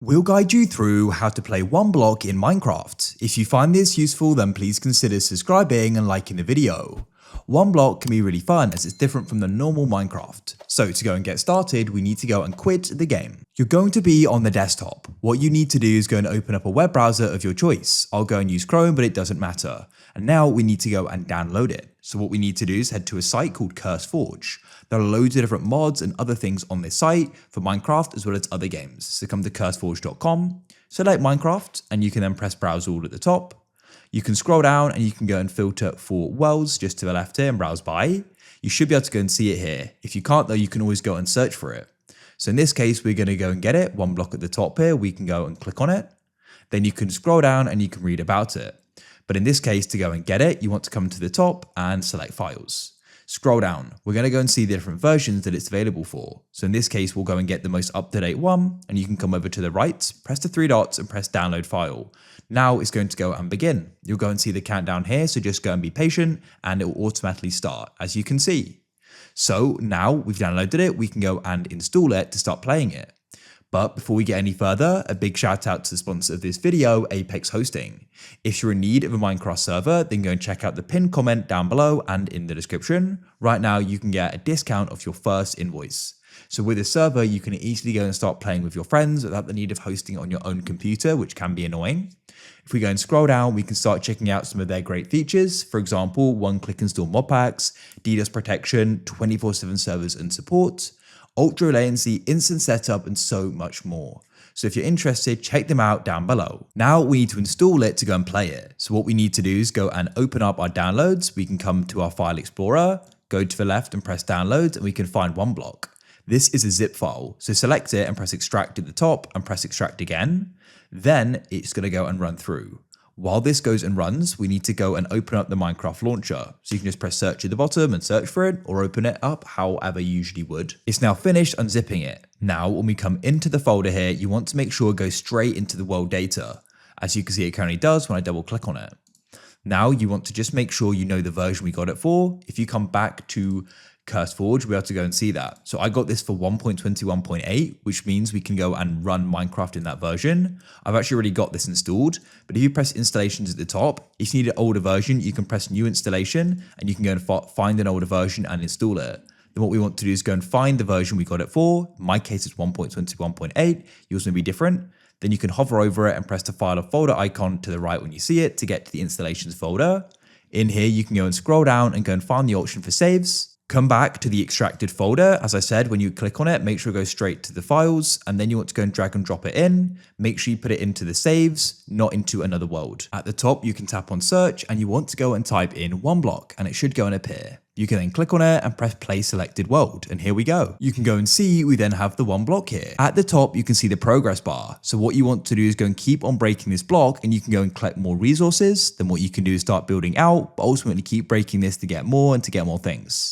We'll guide you through how to play one block in Minecraft. If you find this useful, then please consider subscribing and liking the video. One block can be really fun as it's different from the normal Minecraft. So to go and get started, we need to go and quit the game. You're going to be on the desktop. What you need to do is go and open up a web browser of your choice. I'll go and use Chrome, but it doesn't matter. And now we need to go and download it. So what we need to do is head to a site called CurseForge. There are loads of different mods and other things on this site for Minecraft as well as other games. So come to curseforge.com, select Minecraft, and you can then press browse all at the top. You can scroll down and you can go and filter for worlds just to the left here and browse by. You should be able to go and see it here. If you can't though, you can always go and search for it. So in this case, we're going to go and get it. One block at the top here, we can go and click on it. Then you can scroll down and you can read about it. But in this case, to go and get it, you want to come to the top and select files. Scroll down. We're going to go and see the different versions that it's available for. So in this case, we'll go and get the most up-to-date one, and you can come over to the right, press the three dots and press download file. Now it's going to go and begin. You'll go and see the countdown here, so just go and be patient and it will automatically start, as you can see. So now we've downloaded it, we can go and install it to start playing it. But before we get any further, a big shout out to the sponsor of this video, Apex Hosting. If you're in need of a Minecraft server, then go and check out the pinned comment down below and in the description. Right now, you can get a discount off your first invoice. So with this server, you can easily go and start playing with your friends without the need of hosting it on your own computer, which can be annoying. If we go and scroll down, we can start checking out some of their great features. For example, one-click install mod packs, DDoS protection, 24/7 servers and support, ultra latency, instant setup, and so much more. So if you're interested, check them out down below. Now we need to install it to go and play it. So what we need to do is go and open up our downloads. We can come to our file explorer, go to the left and press downloads, and we can find one block. This is a zip file. So select it and press extract at the top and press extract again. Then it's going to go and run through. While this goes and runs, we need to go and open up the Minecraft launcher. So you can just press search at the bottom and search for it, or open it up however you usually would. It's now finished unzipping it. Now, when we come into the folder here, you want to make sure it goes straight into the world data. As you can see, it currently does when I double click on it. Now you want to just make sure you know the version we got it for. If you come back to CurseForge, we'll be able to go and see that. So I got this for 1.21.8, which means we can go and run Minecraft in that version. I've actually already got this installed, but if you press installations at the top, if you need an older version, you can press new installation and you can go and find an older version and install it. Then what we want to do is go and find the version we got it for. In my case, it's 1.21.8. Yours may be different. Then you can hover over it and press the file or folder icon to the right when you see it to get to the installations folder. In here, you can go and scroll down and go and find the option for saves. Come back to the extracted folder. As I said, when you click on it, make sure it goes straight to the files, and then you want to go and drag and drop it in. Make sure you put it into the saves, not into another world. At the top, you can tap on search and you want to go and type in one block and it should go and appear. You can then click on it and press play selected world, and here we go. You can go and see we then have the one block here. At the top, you can see the progress bar. So what you want to do is go and keep on breaking this block and you can go and collect more resources. Then what you can do is start building out, but ultimately keep breaking this to get more and to get more things.